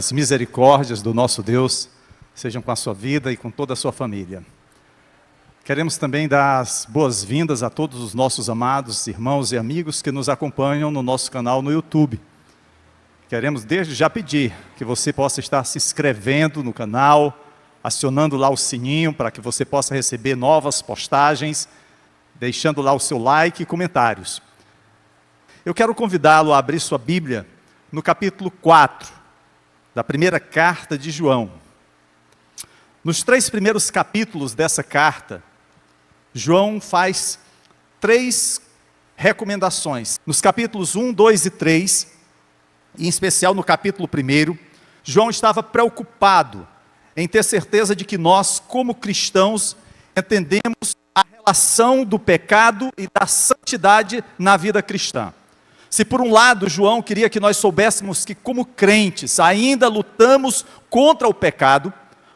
As misericórdias do nosso Deus sejam com a sua vida e com toda a sua família. Queremos também dar as boas-vindas a todos os nossos amados irmãos e amigos que nos acompanham no nosso canal no YouTube. Queremos desde já pedir que você possa estar se inscrevendo no canal, acionando lá o sininho para que você possa receber novas postagens, deixando lá o seu like e comentários. Eu quero convidá-lo a abrir sua Bíblia no capítulo 4 da primeira carta de João. Nos 3 primeiros capítulos dessa carta, João faz 3 recomendações. Nos capítulos 1, 2 e 3, e em especial no capítulo 1, João estava preocupado em ter certeza de que nós, como cristãos, entendemos a relação do pecado e da santidade na vida cristã. Se por um lado João queria que nós soubéssemos que como crentes ainda lutamos contra o pecado,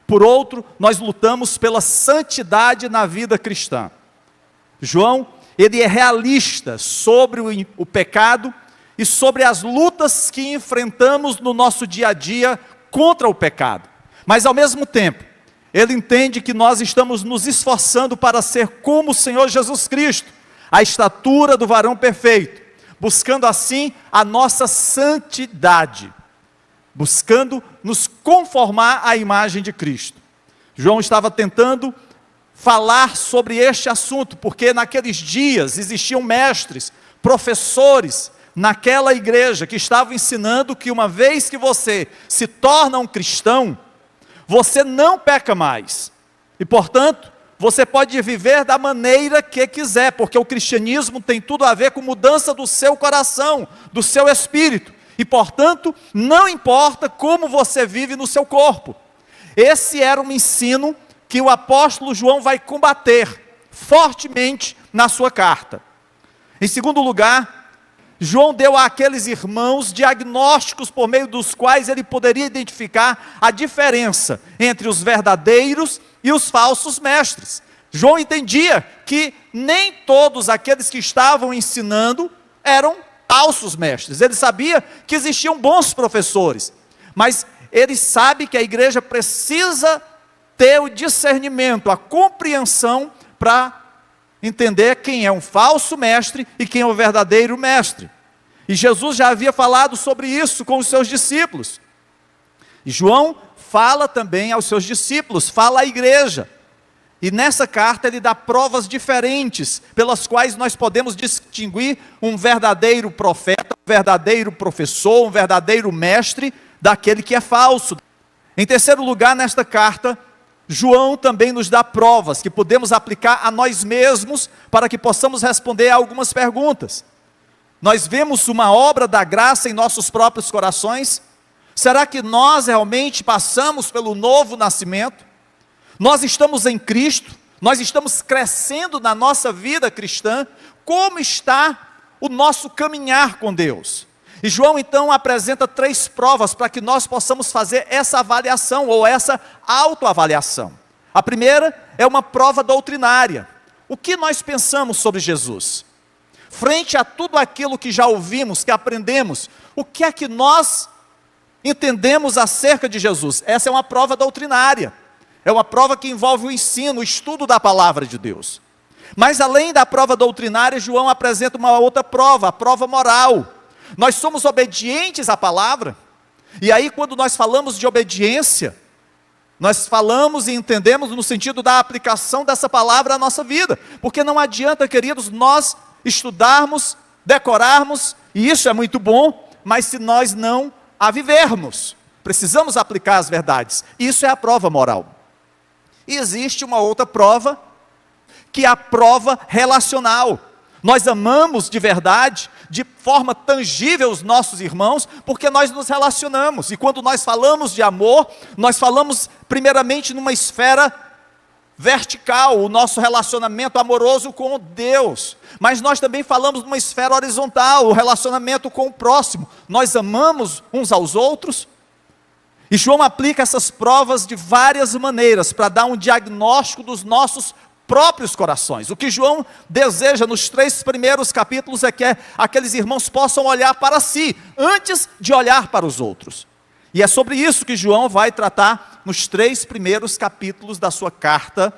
por outro, nós lutamos pela santidade na vida cristã. João, ele é realista sobre o pecado e sobre as lutas que enfrentamos no nosso dia a dia contra o pecado. Mas ao mesmo tempo, ele entende que nós estamos nos esforçando para ser como o Senhor Jesus Cristo, a estatura do varão perfeito, buscando assim a nossa santidade, buscando nos conformar à imagem de Cristo. João estava tentando falar sobre este assunto, porque naqueles dias existiam mestres, professores, naquela igreja que estavam ensinando que uma vez que você se torna um cristão, você não peca mais, e portanto, você pode viver da maneira que quiser, porque o cristianismo tem tudo a ver com mudança do seu coração, do seu espírito, e portanto, não importa como você vive no seu corpo. Esse era um ensino que o apóstolo João vai combater fortemente na sua carta. Em segundo lugar, João deu àqueles irmãos diagnósticos por meio dos quais ele poderia identificar a diferença entre os verdadeiros e os falsos mestres. João entendia que nem todos aqueles que estavam ensinando eram falsos mestres. Ele sabia que existiam bons professores, mas ele sabe que a igreja precisa ter o discernimento, a compreensão para entender quem é um falso mestre e quem é o verdadeiro mestre. E Jesus já havia falado sobre isso com os seus discípulos. E João fala também aos seus discípulos, fala à igreja. E nessa carta ele dá provas diferentes, pelas quais nós podemos distinguir um verdadeiro profeta, um verdadeiro professor, um verdadeiro mestre, daquele que é falso. Em terceiro lugar, nesta carta, João também nos dá provas que podemos aplicar a nós mesmos, para que possamos responder a algumas perguntas. Nós vemos uma obra da graça em nossos próprios corações? Será que nós realmente passamos pelo novo nascimento? Nós estamos em Cristo? Nós estamos crescendo na nossa vida cristã? Como está o nosso caminhar com Deus? E João então apresenta 3 provas para que nós possamos fazer essa avaliação ou essa autoavaliação. A primeira é uma prova doutrinária. O que nós pensamos sobre Jesus? Frente a tudo aquilo que já ouvimos, que aprendemos, o que é que nós entendemos acerca de Jesus? Essa é uma prova doutrinária, é uma prova que envolve o ensino, o estudo da palavra de Deus. Mas além da prova doutrinária, João apresenta uma outra prova, a prova moral. Nós somos obedientes à palavra, e aí quando nós falamos de obediência, nós falamos e entendemos no sentido da aplicação dessa palavra à nossa vida, porque não adianta, queridos, nós estudarmos, decorarmos, e isso é muito bom, mas se nós não a vivermos, precisamos aplicar as verdades. Isso é a prova moral. E existe uma outra prova, que é a prova relacional. Nós amamos de verdade, de forma tangível os nossos irmãos, porque nós nos relacionamos, e quando nós falamos de amor, nós falamos primeiramente numa esfera vertical, o nosso relacionamento amoroso com Deus, mas nós também falamos numa esfera horizontal, o relacionamento com o próximo. Nós amamos uns aos outros, e João aplica essas provas de várias maneiras, para dar um diagnóstico dos nossos próprios corações. O que João deseja nos 3 primeiros capítulos é que aqueles irmãos possam olhar para si, antes de olhar para os outros. E é sobre isso que João vai tratar nos 3 primeiros capítulos da sua carta,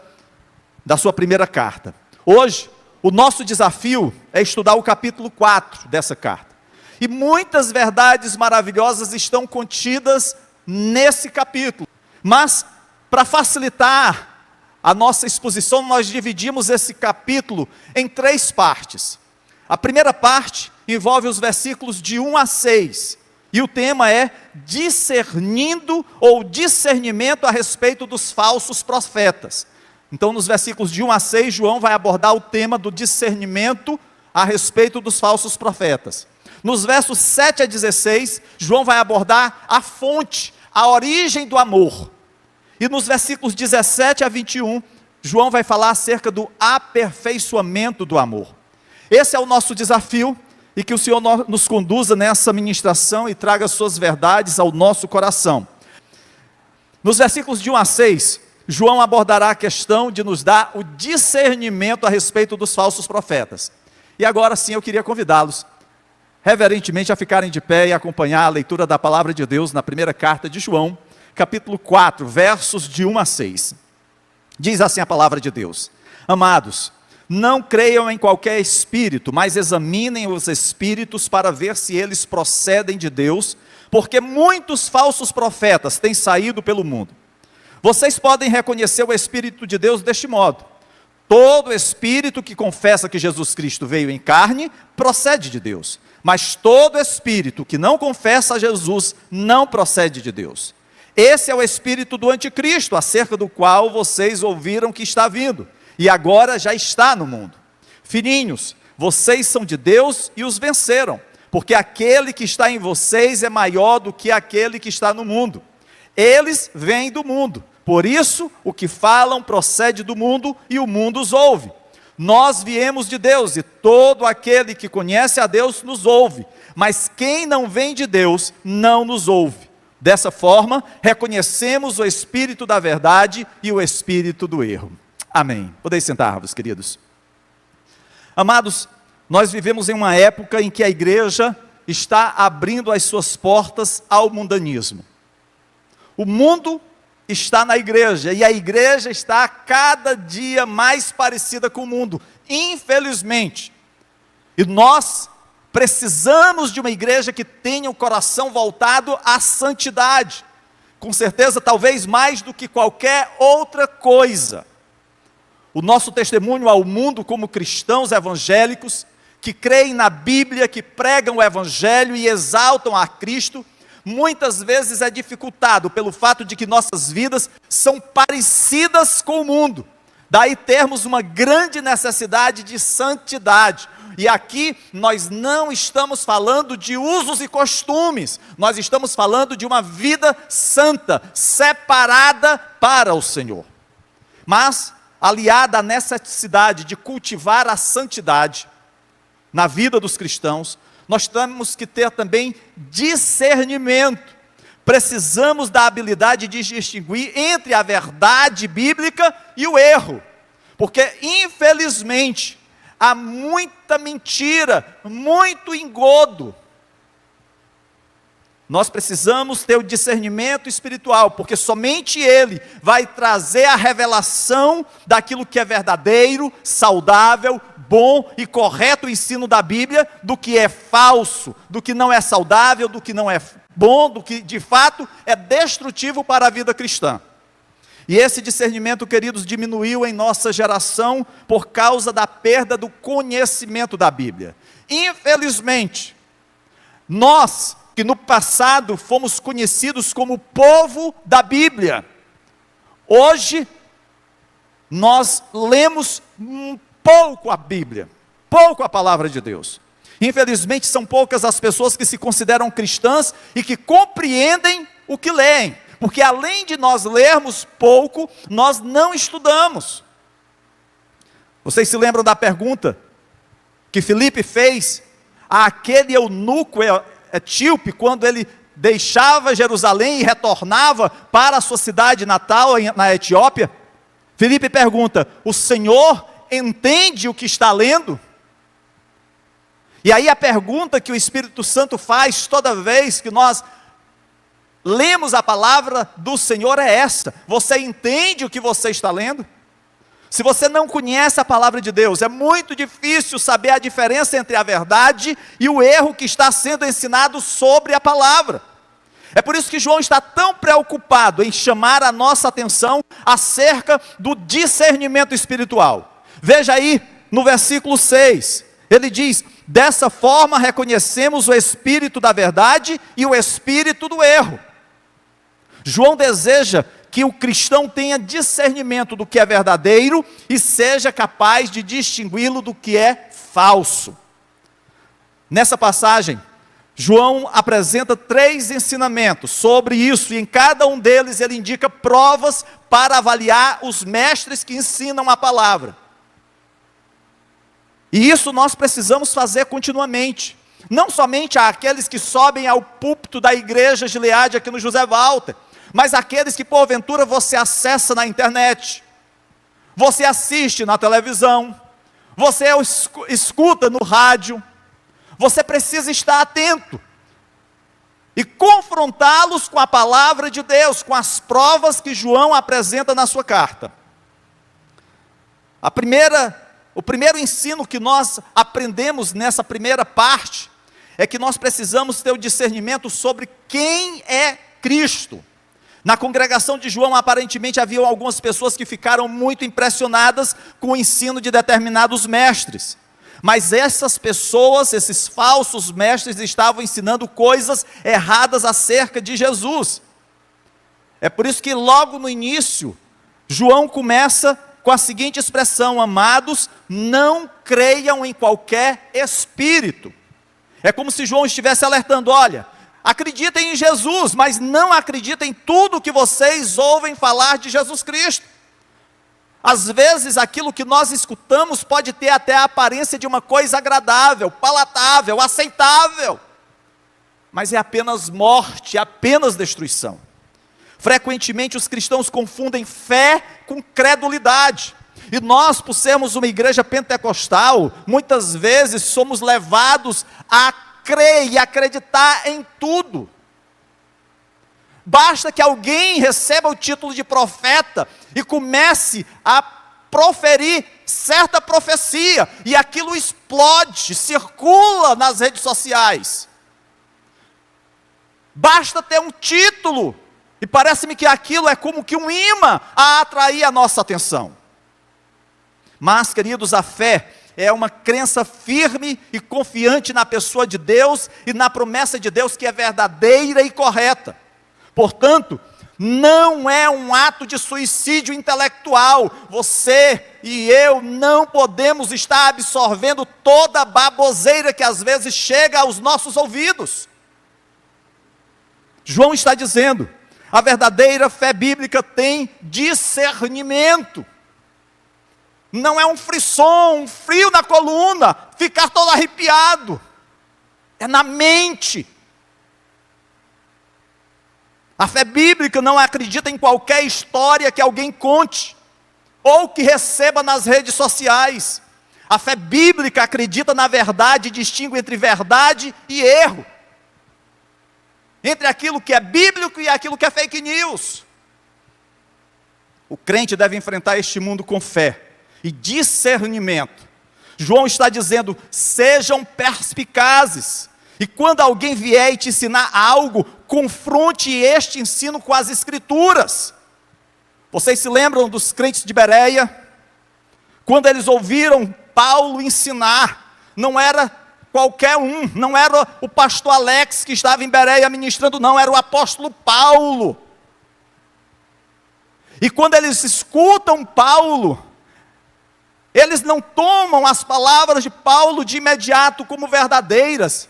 da sua primeira carta. Hoje, o nosso desafio é estudar o capítulo 4 dessa carta. E muitas verdades maravilhosas estão contidas nesse capítulo. Mas, para facilitar a nossa exposição, nós dividimos esse capítulo em 3 partes. A primeira parte envolve os versículos de 1 a 6. E o tema é discernindo ou discernimento a respeito dos falsos profetas. Então, nos versículos de 1 a 6, João vai abordar o tema do discernimento a respeito dos falsos profetas. Nos versos 7 a 16, João vai abordar a fonte, a origem do amor. E nos versículos 17 a 21, João vai falar acerca do aperfeiçoamento do amor. Esse é o nosso desafio, e que o Senhor nos conduza nessa ministração e traga suas verdades ao nosso coração. Nos versículos de 1 a 6, João abordará a questão de nos dar o discernimento a respeito dos falsos profetas. E agora sim eu queria convidá-los, reverentemente, a ficarem de pé e acompanhar a leitura da palavra de Deus na primeira carta de João, capítulo 4, versos de 1 a 6. Diz assim a palavra de Deus: Amados, não creiam em qualquer espírito, mas examinem os espíritos para ver se eles procedem de Deus, porque muitos falsos profetas têm saído pelo mundo. Vocês podem reconhecer o Espírito de Deus deste modo: todo espírito que confessa que Jesus Cristo veio em carne, procede de Deus. Mas todo espírito que não confessa a Jesus, não procede de Deus. Esse é o espírito do anticristo, acerca do qual vocês ouviram que está vindo, e agora já está no mundo. Filhinhos, vocês são de Deus e os venceram, porque aquele que está em vocês é maior do que aquele que está no mundo. Eles vêm do mundo, por isso o que falam procede do mundo e o mundo os ouve. Nós viemos de Deus e todo aquele que conhece a Deus nos ouve, mas quem não vem de Deus não nos ouve. Dessa forma, reconhecemos o espírito da verdade e o espírito do erro. Amém. Podeis sentar-vos, queridos. Amados, nós vivemos em uma época em que a igreja está abrindo as suas portas ao mundanismo. O mundo está na igreja, e a igreja está cada dia mais parecida com o mundo, infelizmente. E nós precisamos de uma igreja que tenha o coração voltado à santidade, com certeza, talvez mais do que qualquer outra coisa. O nosso testemunho ao mundo como cristãos evangélicos, que creem na Bíblia, que pregam o Evangelho e exaltam a Cristo, muitas vezes é dificultado pelo fato de que nossas vidas são parecidas com o mundo. Daí termos uma grande necessidade de santidade. E aqui nós não estamos falando de usos e costumes, nós estamos falando de uma vida santa, separada para o Senhor. Mas, aliada à necessidade de cultivar a santidade na vida dos cristãos, nós temos que ter também discernimento. Precisamos da habilidade de distinguir entre a verdade bíblica e o erro, porque infelizmente há muita mentira, muito engodo. Nós precisamos ter o discernimento espiritual, porque somente Ele vai trazer a revelação daquilo que é verdadeiro, saudável, bom e correto o ensino da Bíblia, do que é falso, do que não é saudável, do que não é bom, do que de fato é destrutivo para a vida cristã. E esse discernimento, queridos, diminuiu em nossa geração por causa da perda do conhecimento da Bíblia. Infelizmente, nós que no passado fomos conhecidos como povo da Bíblia, hoje nós lemos pouco a Bíblia, pouco a palavra de Deus. Infelizmente são poucas as pessoas que se consideram cristãs e que compreendem o que leem, porque além de nós lermos pouco, nós não estudamos. Vocês se lembram da pergunta que Filipe fez àquele eunuco etíope, quando ele deixava Jerusalém e retornava para a sua cidade natal, na Etiópia? Filipe pergunta: o Senhor entende o que está lendo? E aí a pergunta que o Espírito Santo faz toda vez que nós lemos a palavra do Senhor é essa. Você entende o que você está lendo? Se você não conhece a palavra de Deus, é muito difícil saber a diferença entre a verdade e o erro que está sendo ensinado sobre a palavra. É por isso que João está tão preocupado em chamar a nossa atenção acerca do discernimento espiritual. Veja aí no versículo 6, ele diz: dessa forma reconhecemos o espírito da verdade e o espírito do erro. João deseja que o cristão tenha discernimento do que é verdadeiro e seja capaz de distingui-lo do que é falso. Nessa passagem, João apresenta 3 ensinamentos sobre isso, e em cada um deles ele indica provas para avaliar os mestres que ensinam a palavra. E isso nós precisamos fazer continuamente, não somente àqueles que sobem ao púlpito da igreja Gileade aqui no José Walter, mas aqueles que porventura você acessa na internet, você assiste na televisão, você escuta no rádio. Você precisa estar atento e confrontá-los com a palavra de Deus, com as provas que João apresenta na sua carta. O primeiro ensino que nós aprendemos nessa primeira parte é que nós precisamos ter o discernimento sobre quem é Cristo. Na congregação de João, aparentemente, havia algumas pessoas que ficaram muito impressionadas com o ensino de determinados mestres. Mas essas pessoas, esses falsos mestres, estavam ensinando coisas erradas acerca de Jesus. É por isso que logo no início, João começa com a seguinte expressão: amados, não creiam em qualquer espírito. É como se João estivesse alertando: olha, acreditem em Jesus, mas não acreditem em tudo que vocês ouvem falar de Jesus Cristo. Às vezes aquilo que nós escutamos pode ter até a aparência de uma coisa agradável, palatável, aceitável, mas é apenas morte, é apenas destruição. Frequentemente os cristãos confundem fé com credulidade, e nós, por sermos uma igreja pentecostal, muitas vezes somos levados a crer e acreditar em tudo. Basta que alguém receba o título de profeta e comece a proferir certa profecia, e aquilo explode, circula nas redes sociais. Basta ter um título, e parece-me que aquilo é como que um imã a atrair a nossa atenção. Mas, queridos, a fé é uma crença firme e confiante na pessoa de Deus e na promessa de Deus que é verdadeira e correta. Portanto, não é um ato de suicídio intelectual. Você e eu não podemos estar absorvendo toda a baboseira que às vezes chega aos nossos ouvidos. João está dizendo: a verdadeira fé bíblica tem discernimento. Não é um frisson, um frio na coluna, ficar todo arrepiado. É na mente. A fé bíblica não acredita em qualquer história que alguém conte, ou que receba nas redes sociais. A fé bíblica acredita na verdade e distingue entre verdade e erro, entre aquilo que é bíblico e aquilo que é fake news. O crente deve enfrentar este mundo com fé e discernimento. João está dizendo: sejam perspicazes. E quando alguém vier e te ensinar algo, confronte este ensino com as Escrituras. Vocês se lembram dos crentes de Bereia? Quando eles ouviram Paulo ensinar, não era qualquer um, não era o pastor Alex que estava em Bereia ministrando, não, era o apóstolo Paulo. E quando eles escutam Paulo, eles não tomam as palavras de Paulo de imediato como verdadeiras.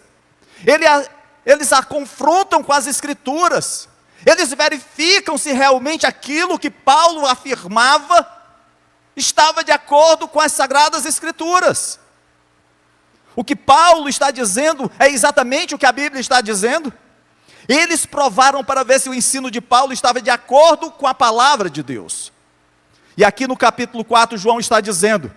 Eles a confrontam com as Escrituras. Eles verificam se realmente aquilo que Paulo afirmava estava de acordo com as Sagradas Escrituras. O que Paulo está dizendo é exatamente o que a Bíblia está dizendo. Eles provaram para ver se o ensino de Paulo estava de acordo com a palavra de Deus. E aqui no capítulo 4, João está dizendo: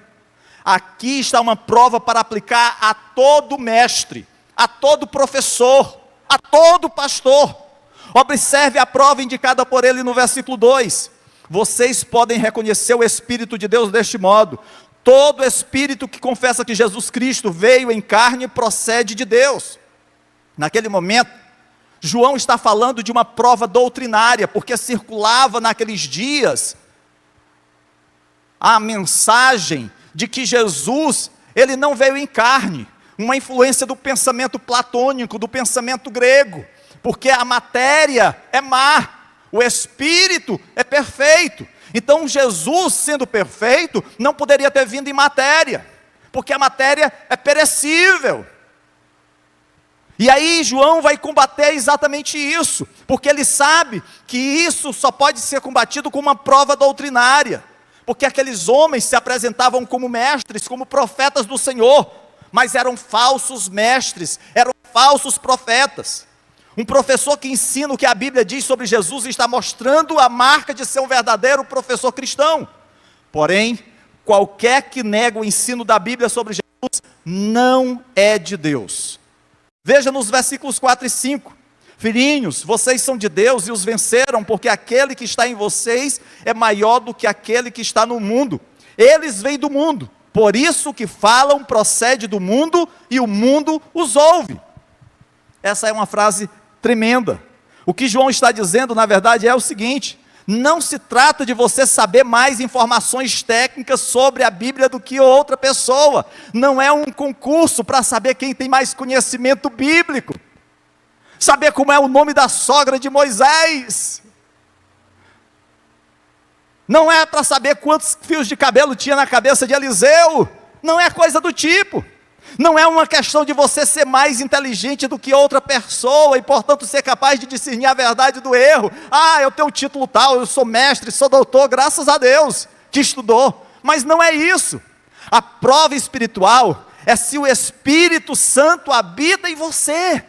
aqui está uma prova para aplicar a todo mestre, a todo professor, a todo pastor. Observe a prova indicada por ele no versículo 2. Vocês podem reconhecer o Espírito de Deus deste modo: todo espírito que confessa que Jesus Cristo veio em carne procede de Deus. Naquele momento, João está falando de uma prova doutrinária, porque circulava naqueles dias a mensagem de que Jesus, ele não veio em carne, uma influência do pensamento platônico, do pensamento grego, porque a matéria é má, o espírito é perfeito. Então Jesus, sendo perfeito, não poderia ter vindo em matéria, porque a matéria é perecível. E aí João vai combater exatamente isso, porque ele sabe que isso só pode ser combatido com uma prova doutrinária, porque aqueles homens se apresentavam como mestres, como profetas do Senhor, mas eram falsos mestres, eram falsos profetas. Um professor que ensina o que a Bíblia diz sobre Jesus está mostrando a marca de ser um verdadeiro professor cristão. Porém, qualquer que nega o ensino da Bíblia sobre Jesus não é de Deus. Veja nos versículos 4 e 5. Filhinhos, vocês são de Deus e os venceram, porque aquele que está em vocês é maior do que aquele que está no mundo. Eles vêm do mundo, por isso o que falam procede do mundo e o mundo os ouve. Essa é uma frase tremenda. O que João está dizendo, na verdade, é o seguinte: não se trata de você saber mais informações técnicas sobre a Bíblia do que outra pessoa. Não é um concurso para saber quem tem mais conhecimento bíblico. Saber como é o nome da sogra de Moisés. Não é para saber quantos fios de cabelo tinha na cabeça de Eliseu. Não é coisa do tipo. Não é uma questão de você ser mais inteligente do que outra pessoa e, portanto, ser capaz de discernir a verdade do erro. Ah, eu tenho o título tal, eu sou mestre, sou doutor, graças a Deus que estudou. Mas não é isso. A prova espiritual é se o Espírito Santo habita em você.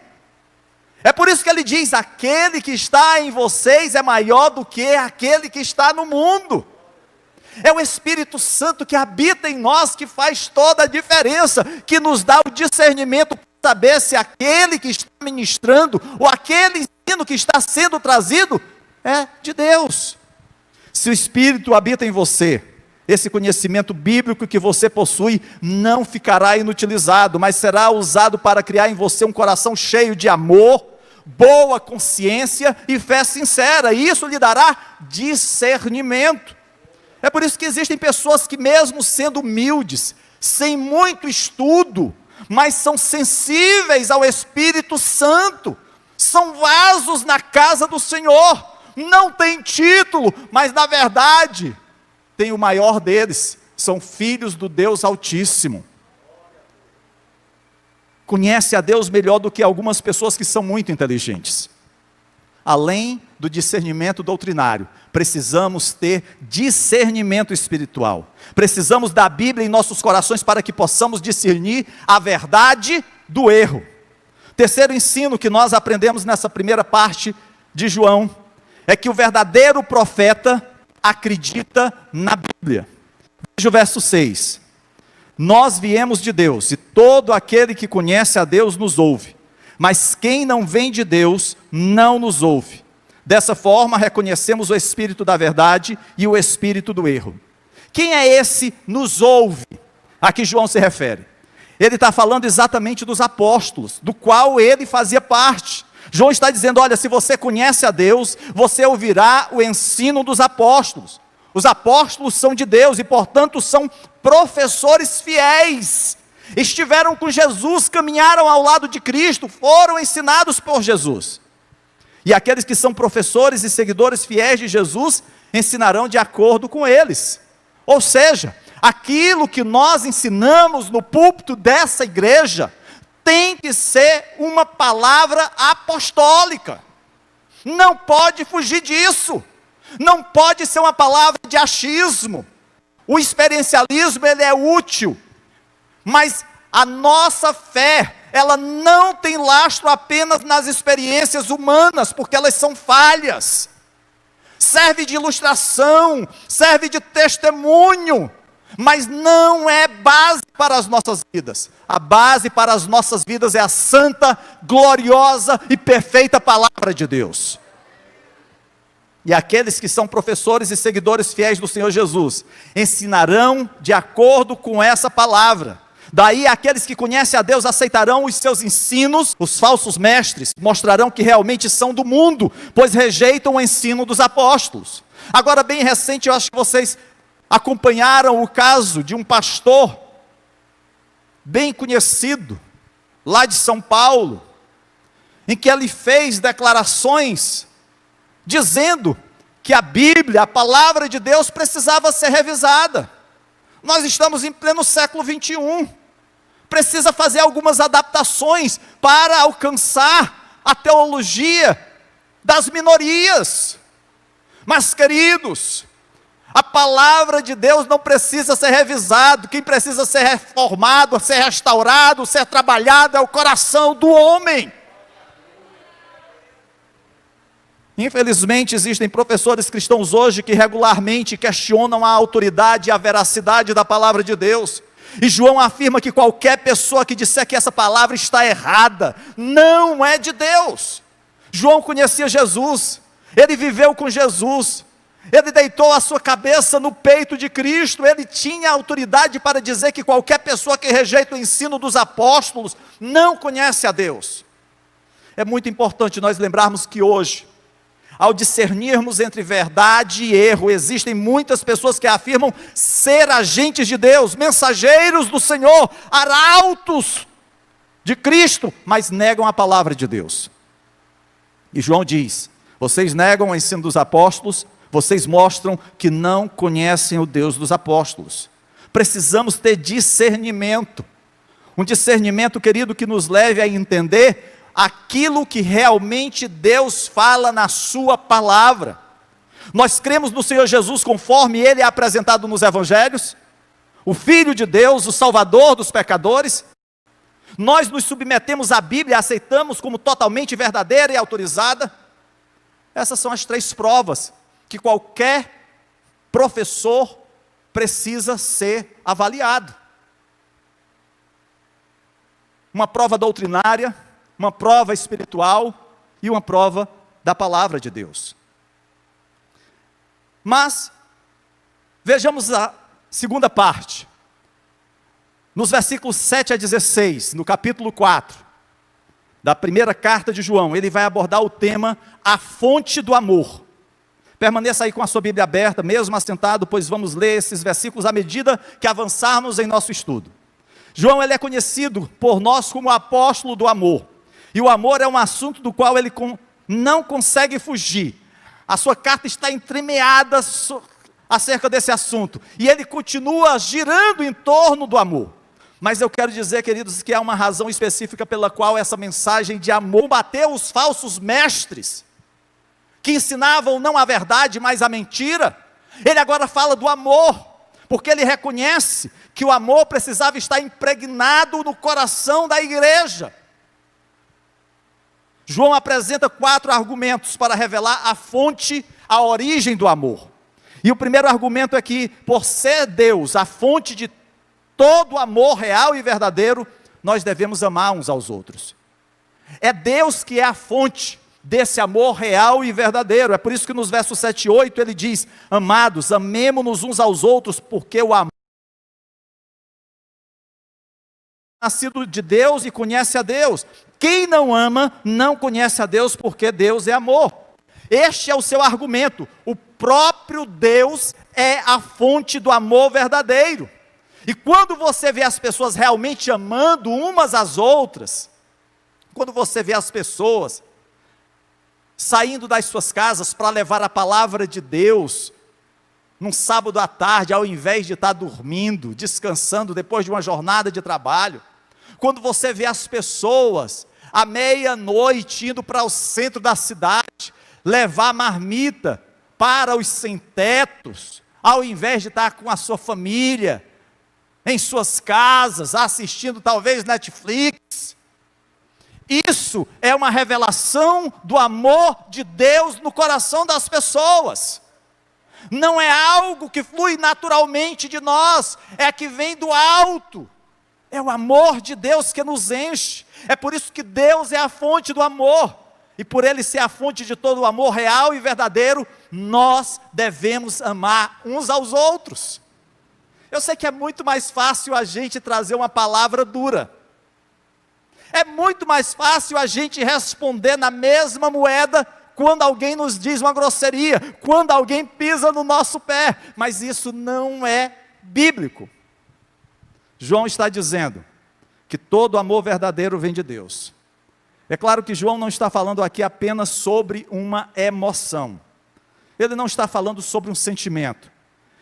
É por isso que ele diz: aquele que está em vocês é maior do que aquele que está no mundo. É o Espírito Santo que habita em nós que faz toda a diferença, que nos dá o discernimento para saber se aquele que está ministrando, ou aquele ensino que está sendo trazido, é de Deus. Se o Espírito habita em você, esse conhecimento bíblico que você possui não ficará inutilizado, mas será usado para criar em você um coração cheio de amor, boa consciência e fé sincera, e isso lhe dará discernimento. É por isso que existem pessoas que, mesmo sendo humildes, sem muito estudo, mas são sensíveis ao Espírito Santo, são vasos na casa do Senhor, não têm título, mas na verdade, tem o maior deles, são filhos do Deus Altíssimo. Conhece a Deus melhor do que algumas pessoas que são muito inteligentes. Além do discernimento doutrinário, precisamos ter discernimento espiritual. Precisamos da Bíblia em nossos corações para que possamos discernir a verdade do erro. Terceiro ensino que nós aprendemos nessa primeira parte de João é que o verdadeiro profeta acredita na Bíblia. Veja o verso 6. Nós viemos de Deus e todo aquele que conhece a Deus nos ouve. Mas quem não vem de Deus não nos ouve. Dessa forma reconhecemos o espírito da verdade e o espírito do erro. Quem é esse nos ouve? A que João se refere? Ele está falando exatamente dos apóstolos, do qual ele fazia parte. João está dizendo: olha, se você conhece a Deus, você ouvirá o ensino dos apóstolos. Os apóstolos são de Deus e, portanto, são professores fiéis. Estiveram com Jesus, caminharam ao lado de Cristo, foram ensinados por Jesus. E aqueles que são professores e seguidores fiéis de Jesus, ensinarão de acordo com eles. Ou seja, aquilo que nós ensinamos no púlpito dessa igreja, tem que ser uma palavra apostólica. Não pode fugir disso. Não pode ser uma palavra de achismo. O experiencialismo, ele é útil, mas a nossa fé, ela não tem lastro apenas nas experiências humanas, porque elas são falhas. Serve de ilustração, serve de testemunho, mas não é base para as nossas vidas. A base para as nossas vidas é a santa, gloriosa e perfeita palavra de Deus. e aqueles que são professores e seguidores fiéis do Senhor Jesus ensinarão de acordo com essa palavra. Daí aqueles que conhecem a Deus aceitarão os seus ensinos. Os falsos mestres mostrarão que realmente são do mundo, pois rejeitam o ensino dos apóstolos. Agora, bem recente, eu acho que vocês acompanharam o caso de um pastor bem conhecido, lá de São Paulo, em que ele fez declarações dizendo que a Bíblia, a palavra de Deus, precisava ser revisada. Nós estamos em pleno século 21, precisa fazer algumas adaptações para alcançar a teologia das minorias. Mas, queridos, a palavra de Deus não precisa ser revisado. Quem precisa ser reformado, ser restaurado, ser trabalhado é o coração do homem. Infelizmente, existem professores cristãos hoje que regularmente questionam a autoridade e a veracidade da palavra de Deus. E João afirma que qualquer pessoa que disser que essa palavra está errada, não é de Deus. João conhecia Jesus, ele viveu com Jesus, ele deitou a sua cabeça no peito de Cristo, ele tinha autoridade para dizer que qualquer pessoa que rejeita o ensino dos apóstolos não conhece a Deus. É muito importante nós lembrarmos que hoje, ao discernirmos entre verdade e erro, existem muitas pessoas que afirmam ser agentes de Deus, mensageiros do Senhor, arautos de Cristo, mas negam a palavra de Deus. E João diz: vocês negam o ensino dos apóstolos, vocês mostram que não conhecem o Deus dos apóstolos. Precisamos ter discernimento, um discernimento, querido, que nos leve a entender aquilo que realmente Deus fala na sua palavra. Nós cremos no Senhor Jesus conforme Ele é apresentado nos Evangelhos, o Filho de Deus, o Salvador dos pecadores. Nós nos submetemos à Bíblia, aceitamos como totalmente verdadeira e autorizada. Essas são as 3 provas que qualquer professor precisa ser avaliado. Uma prova doutrinária, uma prova espiritual e uma prova da palavra de Deus. Mas, vejamos a segunda parte. Nos versículos 7 a 16, no capítulo 4, da primeira carta de João, ele vai abordar o tema, a fonte do amor. Permaneça aí com a sua Bíblia aberta, mesmo assentado, pois vamos ler esses versículos à medida que avançarmos em nosso estudo. João, ele é conhecido por nós como o apóstolo do amor. E o amor é um assunto do qual ele não consegue fugir. A sua carta está entremeada acerca desse assunto. E ele continua girando em torno do amor. Mas eu quero dizer, queridos, que há uma razão específica pela qual essa mensagem de amor combateu os falsos mestres, que ensinavam não a verdade, mas a mentira. Ele agora fala do amor, porque ele reconhece que o amor precisava estar impregnado no coração da igreja. João apresenta 4 argumentos para revelar a fonte, a origem do amor. E o primeiro argumento é que, por ser Deus a fonte de todo amor real e verdadeiro, nós devemos amar uns aos outros. É Deus que é a fonte desse amor real e verdadeiro. É por isso que nos versos 7 e 8 ele diz: amados, amemo-nos uns aos outros, porque o amor é nascido de Deus e conhece a Deus. Quem não ama, não conhece a Deus, porque Deus é amor. Este é o seu argumento. O próprio Deus é a fonte do amor verdadeiro. E quando você vê as pessoas realmente amando umas às outras, quando você vê as pessoas saindo das suas casas para levar a palavra de Deus, num sábado à tarde, ao invés de estar dormindo, descansando depois de uma jornada de trabalho, quando você vê as pessoas à meia-noite indo para o centro da cidade, levar marmita para os sem-tetos, ao invés de estar com a sua família, em suas casas, assistindo talvez Netflix. Isso é uma revelação do amor de Deus no coração das pessoas. Não é algo que flui naturalmente de nós, é que vem do alto. É o amor de Deus que nos enche. É por isso que Deus é a fonte do amor. e por ele ser a fonte de todo o amor real e verdadeiro, nós devemos amar uns aos outros. Eu sei que é muito mais fácil a gente trazer uma palavra dura. É muito mais fácil a gente responder na mesma moeda quando alguém nos diz uma grosseria, quando alguém pisa no nosso pé, mas isso não é bíblico. João está dizendo que todo amor verdadeiro vem de Deus. É claro que João não está falando aqui apenas sobre uma emoção. Ele não está falando sobre um sentimento.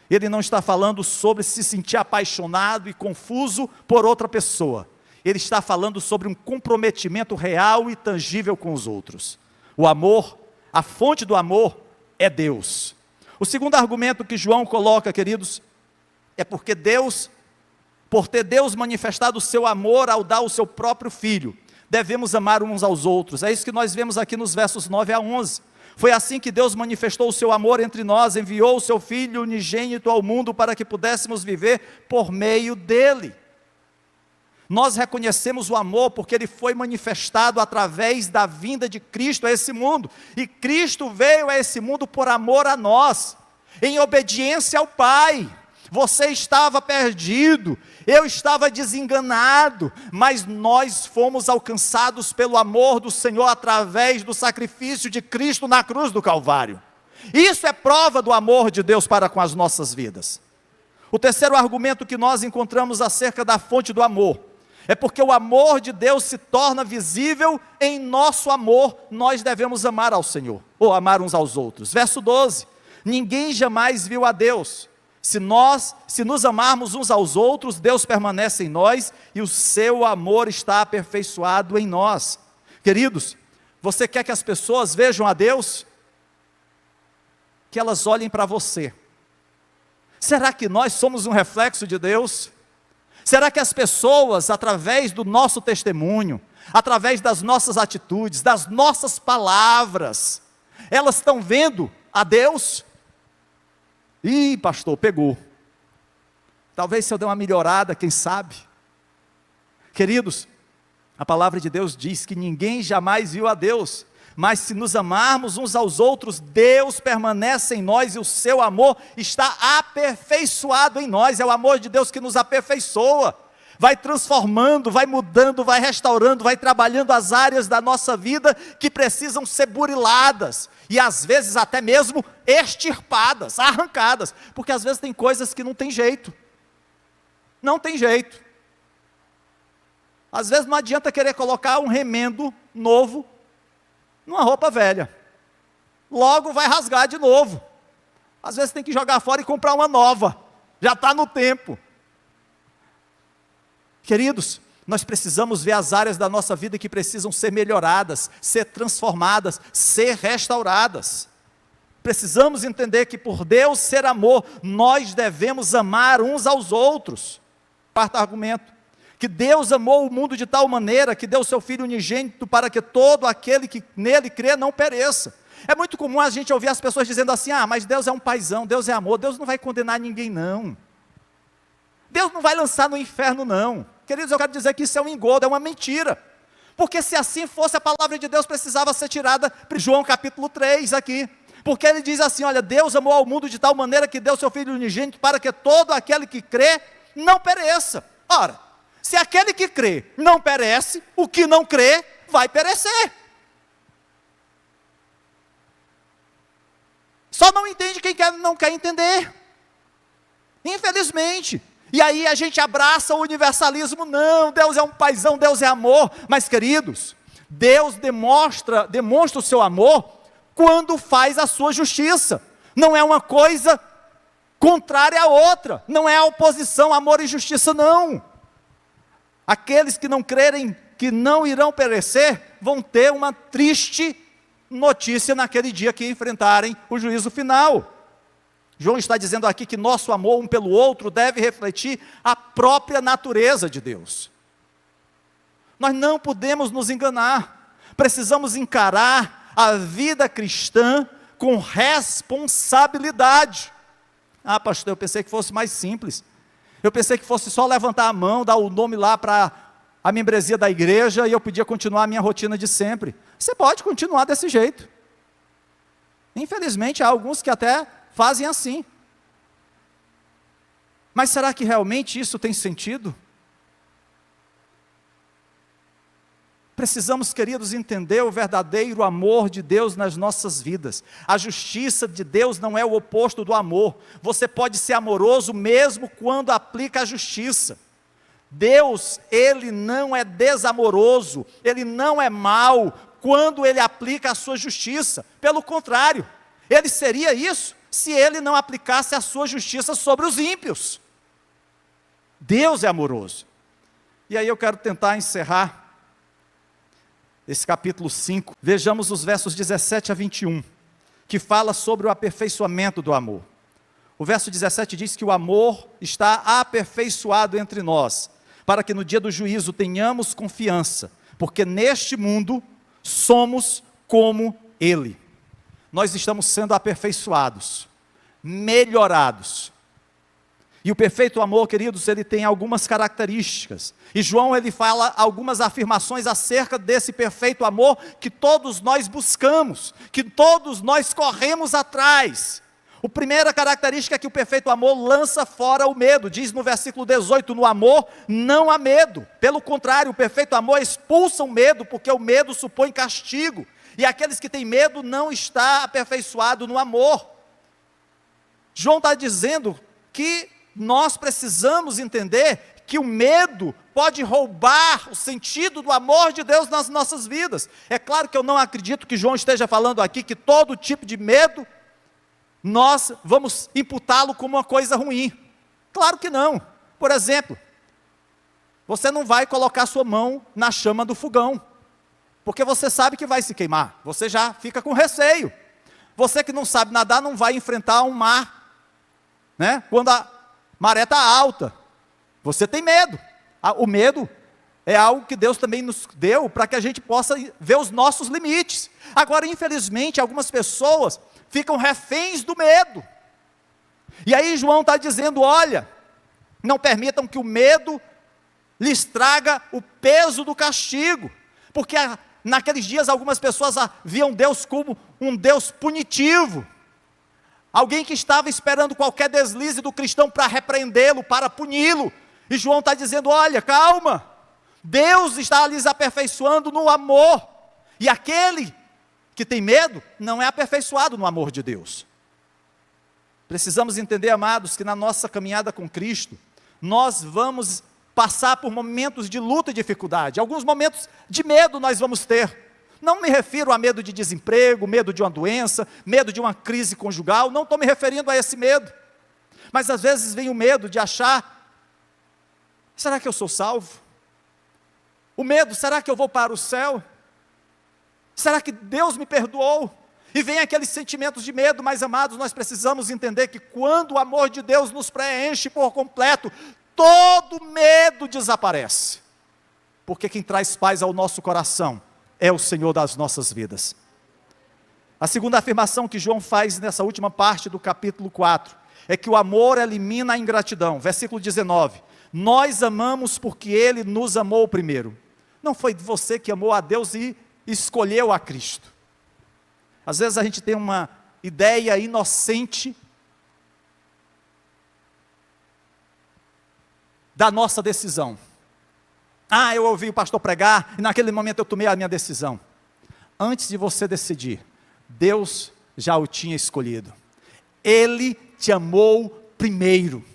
Ele não está falando sobre se sentir apaixonado e confuso por outra pessoa. Ele está falando sobre um comprometimento real e tangível com os outros. O amor, a fonte do amor é Deus. O segundo argumento que João coloca, queridos, é porque por ter Deus manifestado o seu amor ao dar o seu próprio Filho, devemos amar uns aos outros. É isso que nós vemos aqui nos versos 9 a 11. Foi assim que Deus manifestou o seu amor entre nós, enviou o seu Filho unigênito ao mundo para que pudéssemos viver por meio dele. Nós reconhecemos o amor porque ele foi manifestado através da vinda de Cristo a esse mundo, e Cristo veio a esse mundo por amor a nós, em obediência ao Pai. Você estava perdido, eu estava desenganado, mas nós fomos alcançados pelo amor do Senhor através do sacrifício de Cristo na cruz do Calvário. Isso é prova do amor de Deus para com as nossas vidas. O terceiro argumento que nós encontramos acerca da fonte do amor é porque o amor de Deus se torna visível em nosso amor. Nós devemos amar ao Senhor, ou amar uns aos outros. Verso 12, ninguém jamais viu a Deus. Se nos amarmos uns aos outros, Deus permanece em nós e o seu amor está aperfeiçoado em nós. Queridos, você quer que as pessoas vejam a Deus? Que elas olhem para você. Será que nós somos um reflexo de Deus? Será que as pessoas, através do nosso testemunho, através das nossas atitudes, das nossas palavras, elas estão vendo a Deus? Ih, pastor, pegou. Talvez se eu der uma melhorada, quem sabe? Queridos, a palavra de Deus diz que ninguém jamais viu a Deus, mas se nos amarmos uns aos outros, Deus permanece em nós e o seu amor está aperfeiçoado em nós. É o amor de Deus que nos aperfeiçoa, vai transformando, vai mudando, vai restaurando, vai trabalhando as áreas da nossa vida que precisam ser buriladas, e às vezes até mesmo extirpadas, arrancadas, porque às vezes tem coisas que não tem jeito, não tem jeito. Às vezes não adianta querer colocar um remendo novo numa roupa velha, logo vai rasgar de novo. Às vezes tem que jogar fora e comprar uma nova, já está no tempo. Queridos, nós precisamos ver as áreas da nossa vida que precisam ser melhoradas, ser transformadas, ser restauradas. Precisamos entender que por Deus ser amor, nós devemos amar uns aos outros. Quarto argumento, que Deus amou o mundo de tal maneira que deu o seu Filho unigênito para que todo aquele que nele crê não pereça. É muito comum a gente ouvir as pessoas dizendo assim, mas Deus é um paizão, Deus é amor, Deus não vai condenar ninguém não. Deus não vai lançar no inferno não. Queridos, eu quero dizer que isso é um engodo, é uma mentira. Porque se assim fosse, a palavra de Deus precisava ser tirada para João capítulo 3 aqui. Porque ele diz assim, olha, Deus amou ao mundo de tal maneira que deu o seu Filho unigênito para que todo aquele que crê não pereça. Ora, se aquele que crê não perece, o que não crê vai perecer. Só não entende quem não quer entender. Infelizmente. E aí a gente abraça o universalismo. Não, Deus é um paizão, Deus é amor. Mas queridos, Deus demonstra o seu amor quando faz a sua justiça. Não é uma coisa contrária à outra. Não é a oposição, amor e justiça, não. Aqueles que não crerem que não irão perecer, vão ter uma triste notícia naquele dia que enfrentarem o juízo final. João está dizendo aqui que nosso amor um pelo outro deve refletir a própria natureza de Deus. Nós não podemos nos enganar, precisamos encarar a vida cristã com responsabilidade. Pastor, eu pensei que fosse mais simples. Eu pensei que fosse só levantar a mão, dar o nome lá para a membresia da igreja e eu podia continuar a minha rotina de sempre. você pode continuar desse jeito. Infelizmente, há alguns que até fazem assim. Mas será que realmente isso tem sentido? Precisamos, queridos, entender o verdadeiro amor de Deus nas nossas vidas. A justiça de Deus não é o oposto do amor. Você pode ser amoroso mesmo quando aplica a justiça. Deus, Ele não é desamoroso, Ele não é mau quando Ele aplica a sua justiça. Pelo contrário, Ele seria isso se Ele não aplicasse a sua justiça sobre os ímpios. Deus é amoroso. E aí eu quero tentar encerrar esse capítulo 5, vejamos os versos 17 a 21, que fala sobre o aperfeiçoamento do amor. O verso 17 diz que o amor está aperfeiçoado entre nós, para que no dia do juízo tenhamos confiança, porque neste mundo somos como Ele. Nós estamos sendo aperfeiçoados, melhorados. E o perfeito amor, queridos, ele tem algumas características. E João, ele fala algumas afirmações acerca desse perfeito amor que todos nós buscamos, que todos nós corremos atrás. A primeira característica é que o perfeito amor lança fora o medo. Diz no versículo 18, no amor não há medo. Pelo contrário, o perfeito amor expulsa o medo, porque o medo supõe castigo. E aqueles que têm medo não está aperfeiçoado no amor. João está dizendo que nós precisamos entender que o medo pode roubar o sentido do amor de Deus nas nossas vidas. É claro que eu não acredito que João esteja falando aqui que todo tipo de medo nós vamos imputá-lo como uma coisa ruim. Claro que não. Por exemplo, você não vai colocar sua mão na chama do fogão, porque você sabe que vai se queimar, você já fica com receio. Você que não sabe nadar não vai enfrentar um mar, né? Quando a maré está alta, você tem medo. O medo é algo que Deus também nos deu para que a gente possa ver os nossos limites. Agora, infelizmente, algumas pessoas ficam reféns do medo. E aí João está dizendo, olha, não permitam que o medo lhes traga o peso do castigo, porque naqueles dias algumas pessoas viam Deus como um Deus punitivo, alguém que estava esperando qualquer deslize do cristão para repreendê-lo, para puni-lo. E João está dizendo, olha, calma, Deus está lhes aperfeiçoando no amor, e aquele que tem medo não é aperfeiçoado no amor de Deus. Precisamos entender, amados, que na nossa caminhada com Cristo, nós vamos passar por momentos de luta e dificuldade, alguns momentos de medo nós vamos ter. Não me refiro a medo de desemprego, medo de uma doença, medo de uma crise conjugal, não estou me referindo a esse medo. Mas às vezes vem o medo de achar, será que eu sou salvo? O medo, será que eu vou para o céu? Será que Deus me perdoou? E vem aqueles sentimentos de medo, mas amados, nós precisamos entender que quando o amor de Deus nos preenche por completo, todo medo desaparece. Porque quem traz paz ao nosso coração é o Senhor das nossas vidas. A segunda afirmação que João faz nessa última parte do capítulo 4, é que o amor elimina a ingratidão. Versículo 19, nós amamos porque Ele nos amou primeiro. Não foi você que amou a Deus e escolheu a Cristo. Às vezes a gente tem uma ideia inocente da nossa decisão. Eu ouvi o pastor pregar, e naquele momento eu tomei a minha decisão. Antes de você decidir, Deus já o tinha escolhido. Ele te amou primeiro.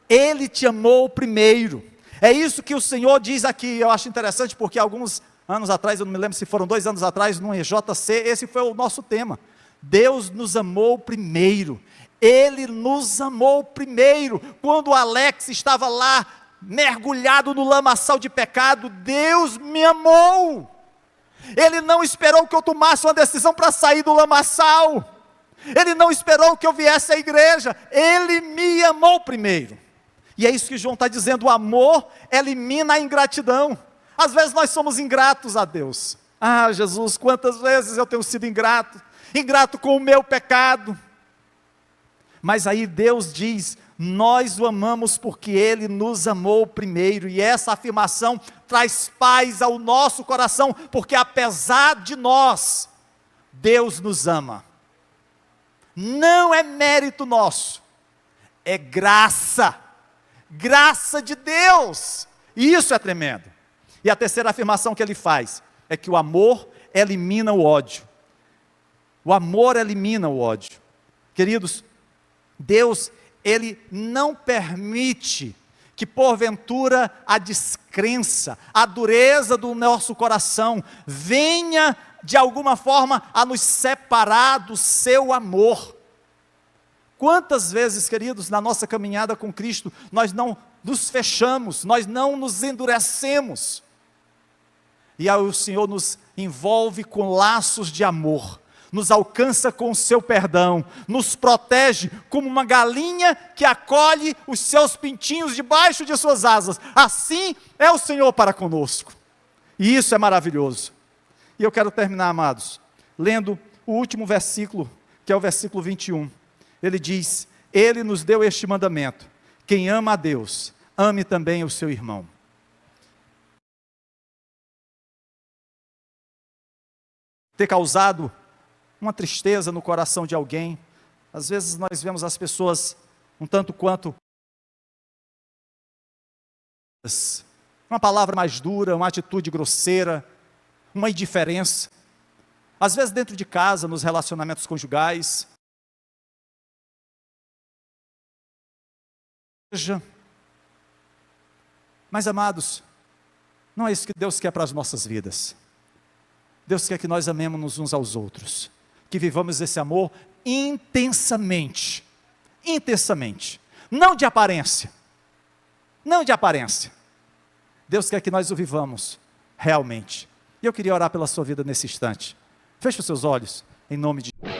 Ele te amou primeiro. É isso que o Senhor diz aqui. Eu acho interessante porque alguns anos atrás, eu não me lembro se foram 2 anos atrás, no EJC, esse foi o nosso tema. Deus nos amou primeiro. Ele nos amou primeiro. Quando o Alex estava lá, mergulhado no lamaçal de pecado, Deus me amou. Ele não esperou que eu tomasse uma decisão para sair do lamaçal. Ele não esperou que eu viesse à igreja. Ele me amou primeiro. E é isso que João está dizendo, o amor elimina a ingratidão. Às vezes nós somos ingratos a Deus. Jesus, quantas vezes eu tenho sido ingrato com o meu pecado. Mas aí Deus diz, nós o amamos porque Ele nos amou primeiro, e essa afirmação traz paz ao nosso coração, porque apesar de nós, Deus nos ama. Não é mérito nosso, é graça de Deus, e isso é tremendo. E a terceira afirmação que ele faz, é que o amor elimina o ódio. O amor elimina o ódio. Queridos, Deus, Ele não permite que porventura a descrença, a dureza do nosso coração venha de alguma forma a nos separar do seu amor. Quantas vezes, queridos, na nossa caminhada com Cristo, nós não nos fechamos, nós não nos endurecemos, e aí o Senhor nos envolve com laços de amor, nos alcança com o seu perdão, nos protege como uma galinha que acolhe os seus pintinhos debaixo de suas asas. Assim é o Senhor para conosco, e isso é maravilhoso. E eu quero terminar, amados, lendo o último versículo, que é o versículo 21, ele diz: Ele nos deu este mandamento, quem ama a Deus, ame também o seu irmão. Ter causado uma tristeza no coração de alguém, às vezes nós vemos as pessoas um tanto quanto, uma palavra mais dura, uma atitude grosseira, uma indiferença, às vezes dentro de casa, nos relacionamentos conjugais, mas amados, não é isso que Deus quer para as nossas vidas. Deus quer que nós amemos uns aos outros, que vivamos esse amor intensamente, não de aparência, Deus quer que nós o vivamos realmente, e eu queria orar pela sua vida nesse instante. Feche os seus olhos, em nome de Jesus.